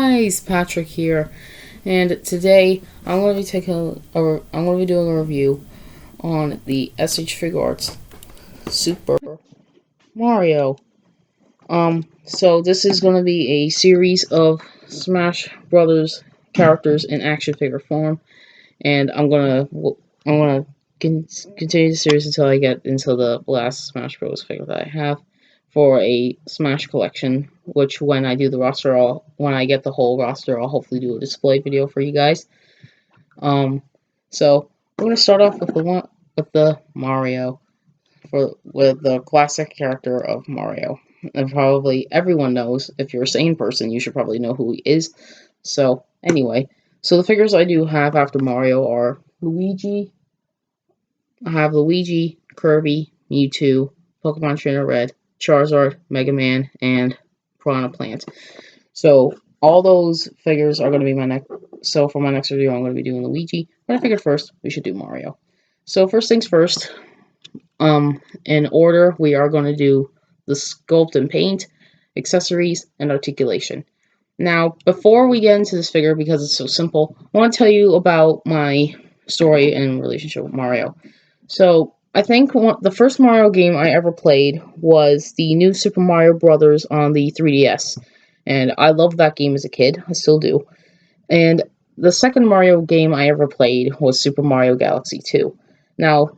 guys, Patrick here, and today I'm going to be doing a review on the figuarts Super Mario. So this is going to be a series of Smash Brothers characters in action figure form, and I'm gonna continue the series until I get into the last Smash Bros. Figure that I have for a Smash collection, which when I do the roster, when I get the whole roster, I'll hopefully do a display video for you guys. So we're gonna start off with the Mario with the classic character of Mario, and probably everyone knows. If you're a sane person, you should probably know who he is. So anyway, so the figures I do have after Mario are Luigi. I have Luigi, Kirby, Mewtwo, Pokemon Trainer Red, Charizard, Mega Man, and Piranha Plant. So all those figures are going to be my next. So for my next review, I'm going to be doing Luigi. But I figured first we should do Mario. So first things first. In order, we are going to do the sculpt and paint, accessories, and articulation. Now, before we get into this figure, because it's so simple, I want to tell you about my story and relationship with Mario. So, I think the first Mario game I ever played was the new Super Mario Brothers on the 3DS. And I loved that game as a kid. I still do. And the second Mario game I ever played was Super Mario Galaxy 2. Now,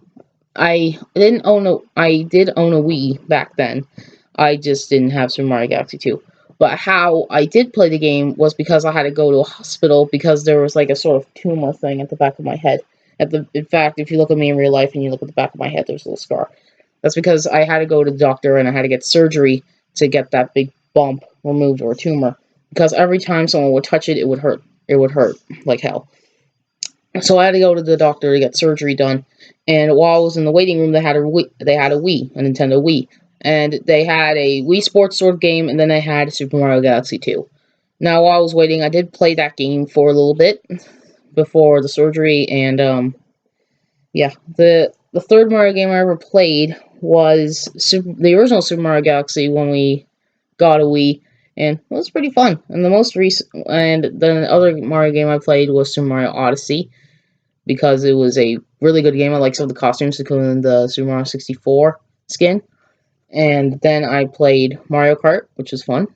I did own a Wii back then. I just didn't have Super Mario Galaxy 2. But how I did play the game was because I had to go to a hospital because there was like a sort of tumor thing at the back of my head. In fact, if you look at me in real life and you look at the back of my head, there's a little scar. That's because I had to go to the doctor and I had to get surgery to get that big bump removed or tumor. Because every time someone would touch it, it would hurt. It would hurt like hell. So I had to go to the doctor to get surgery done. And while I was in the waiting room, they had a Nintendo Wii. And they had a Wii Sports sort of game, and then they had Super Mario Galaxy 2. Now, while I was waiting, I did play that game for a little bit before the surgery, and yeah, the third Mario game I ever played was the original Super Mario Galaxy when we got a Wii, and it was pretty fun. And the other Mario game I played was Super Mario Odyssey, because it was a really good game. I like some of the costumes, including the Super Mario 64 skin. And then I played Mario Kart, which was fun.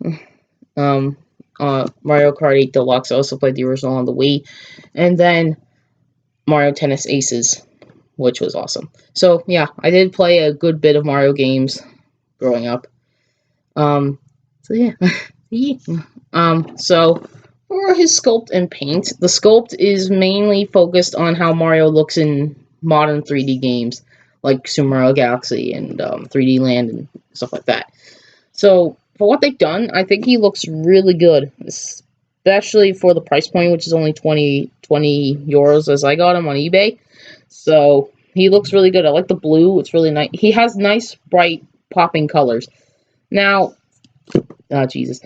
Mario Kart 8 Deluxe. I also played the original on the Wii. And then Mario Tennis Aces, which was awesome. So, yeah, I did play a good bit of Mario games growing up. So, yeah. So, for his sculpt and paint, the sculpt is mainly focused on how Mario looks in modern 3D games, like Super Mario Galaxy and 3D Land and stuff like that. So, for what they've done, I think he looks really good, especially for the price point, which is only 20 euros, as I got him on eBay. So, he looks really good. I like the blue. It's really nice. He has nice, bright, popping colors. Now, Jesus.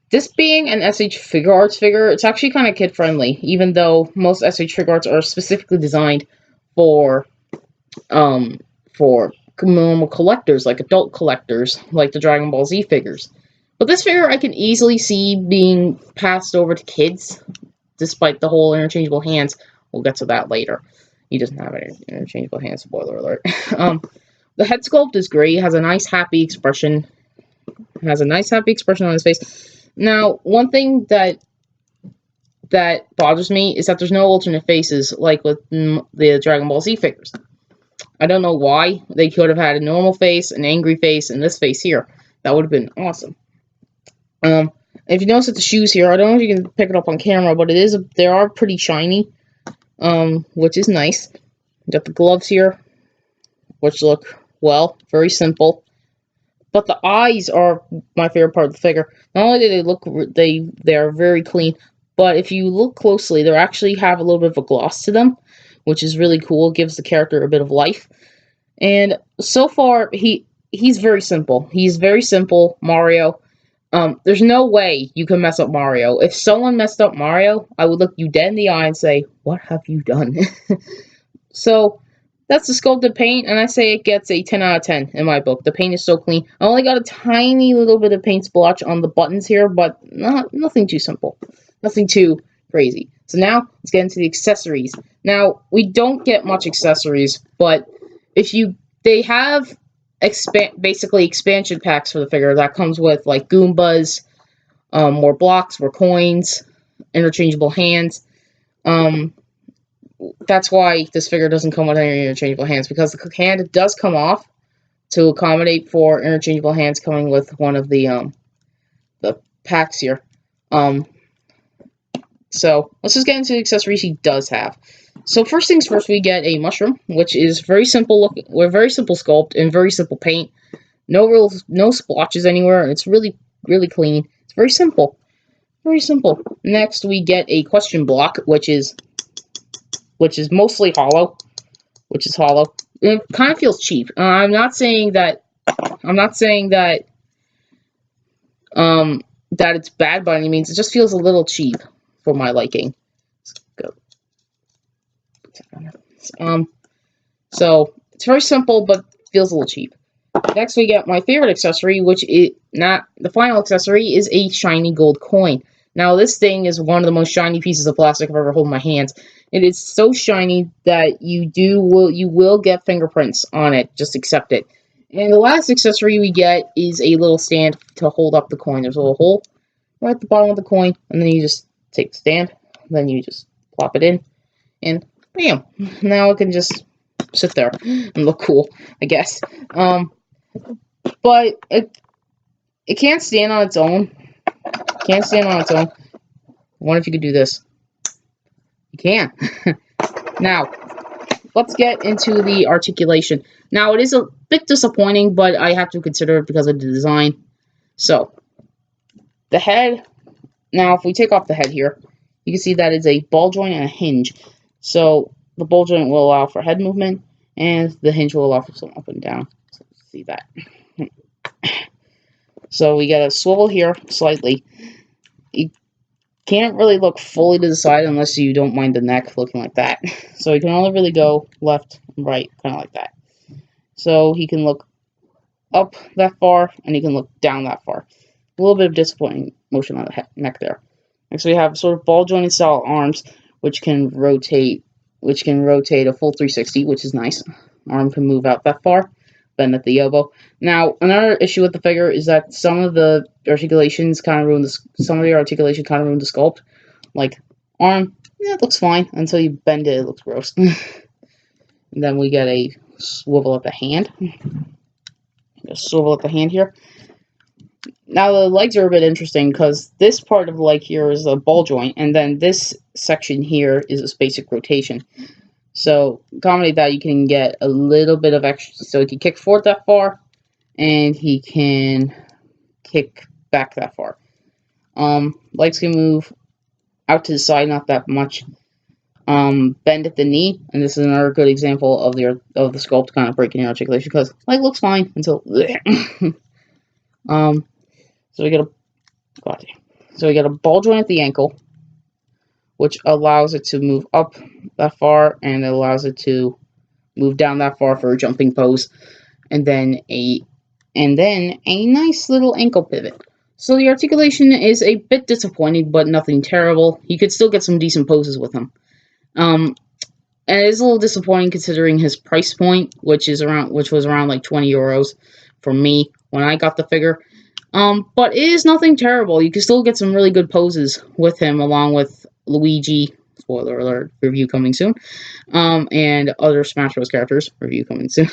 This being an SH Figuarts figure, it's actually kind of kid-friendly, even though most SH Figuarts are specifically designed for normal collectors, like adult collectors, like the Dragon Ball Z figures. But this figure I can easily see being passed over to kids, despite the whole interchangeable hands. We'll get to that later. He doesn't have any interchangeable hands, spoiler alert. The head sculpt is great. It has a nice, happy expression. On his face. Now, one thing that bothers me is that there's no alternate faces like with the Dragon Ball Z figures. I don't know why. They could have had a normal face, an angry face, and this face here. That would have been awesome. If you notice at the shoes here, I don't know if you can pick it up on camera, but they are pretty shiny, which is nice. You got the gloves here, which look, well, very simple. But the eyes are my favorite part of the figure. Not only do they are very clean, but if you look closely, they actually have a little bit of a gloss to them, which is really cool. It gives the character a bit of life. And so far, he's very simple. He's very simple, Mario. There's no way you can mess up Mario. If someone messed up Mario, I would look you dead in the eye and say, "What have you done?" So, that's the sculpted paint, and I say it gets a 10 out of 10 in my book. The paint is so clean. I only got a tiny little bit of paint splotch on the buttons here, but nothing too simple. Nothing too crazy. So now, let's get into the accessories. Now, we don't get much accessories, but they have basically expansion packs for the figure that comes with, like, Goombas, more blocks, more coins, interchangeable hands. That's why this figure doesn't come with any interchangeable hands, because the hand does come off to accommodate for interchangeable hands coming with one of the packs here. So let's just get into the accessories he does have. So first things first, we get a mushroom, which is very simple look, with very simple sculpt and very simple paint. No splotches anywhere. It's really clean. It's very simple. Very simple. Next, we get a question block, which is mostly hollow. It kind of feels cheap. I'm not saying that that it's bad by any means. It just feels a little cheap for my liking. Let's go. So it's very simple, but feels a little cheap. Next, we get my favorite accessory, which is not the final accessory, is a shiny gold coin. Now, this thing is one of the most shiny pieces of plastic I've ever held in my hands. It is so shiny that you will get fingerprints on it. Just accept it. And the last accessory we get is a little stand to hold up the coin. There's a little hole right at the bottom of the coin, and then you just take the stand, then you just plop it in, and bam! Now it can just sit there and look cool, I guess. But it can't stand on its own. Can't stand on its own. I wonder if you could do this. You can. Now, let's get into the articulation. Now, it is a bit disappointing, but I have to consider it because of the design. So, the head. Now, if we take off the head here, you can see that it's a ball joint and a hinge. So, the ball joint will allow for head movement, and the hinge will allow for some up and down. So, see that. So, we got a swivel here slightly. You can't really look fully to the side unless you don't mind the neck looking like that. So he can only really go left and right, kind of like that. So he can look up that far, and he can look down that far. A little bit of disappointing motion on the neck there. Next we have sort of ball jointed style arms, which can rotate a full 360, which is nice. Arm can move out that far, bend at the elbow. Now, another issue with the figure is that some of the articulations kind of ruin the sculpt. Like, arm, yeah, it looks fine until you bend it. It looks gross. And then we get a swivel at the hand. A swivel at the hand here. Now the legs are a bit interesting because this part of the leg here is a ball joint, and then this section here is a basic rotation. So, accommodate that, you can get a little bit of extra. So, he can kick forward that far, and he can kick back that far. Legs can move out to the side, not that much. Bend at the knee, and this is another good example of the sculpt kind of breaking the articulation, because leg looks fine until. So we get a ball joint at the ankle, which allows it to move up that far, and it allows it to move down that far for a jumping pose, and then a nice little ankle pivot. So the articulation is a bit disappointing, but nothing terrible. You could still get some decent poses with him. And it is a little disappointing considering his price point, which was around like 20 euros for me when I got the figure. But it is nothing terrible. You can still get some really good poses with him, along with Luigi, spoiler alert, review coming soon, and other Smash Bros. Characters, review coming soon.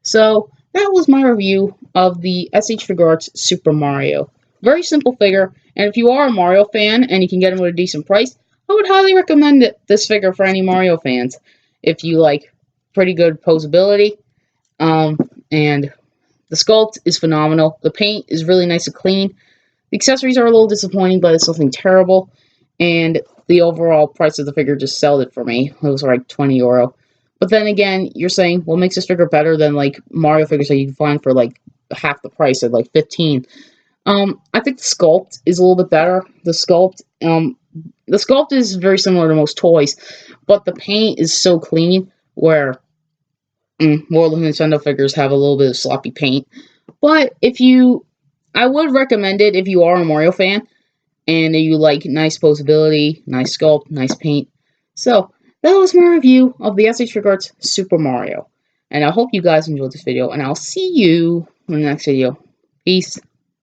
So, that was my review of the SH Figuarts Super Mario. Very simple figure, and if you are a Mario fan and you can get him at a decent price, I would highly recommend this figure for any Mario fans. If you like pretty good posability, and the sculpt is phenomenal. The paint is really nice and clean. The accessories are a little disappointing, but it's nothing terrible. And the overall price of the figure just sold it for me. It was like 20 euro. But then again, you're saying, what makes this figure better than like Mario figures that you can find for like half the price at like 15? I think the sculpt is a little bit better. The sculpt is very similar to most toys, but the paint is so clean where Well, the Nintendo figures have a little bit of sloppy paint. But I would recommend it if you are a Mario fan and you like nice posability, nice sculpt, nice paint. So that was my review of the SH Figuarts Super Mario. And I hope you guys enjoyed this video, and I'll see you in the next video. Peace.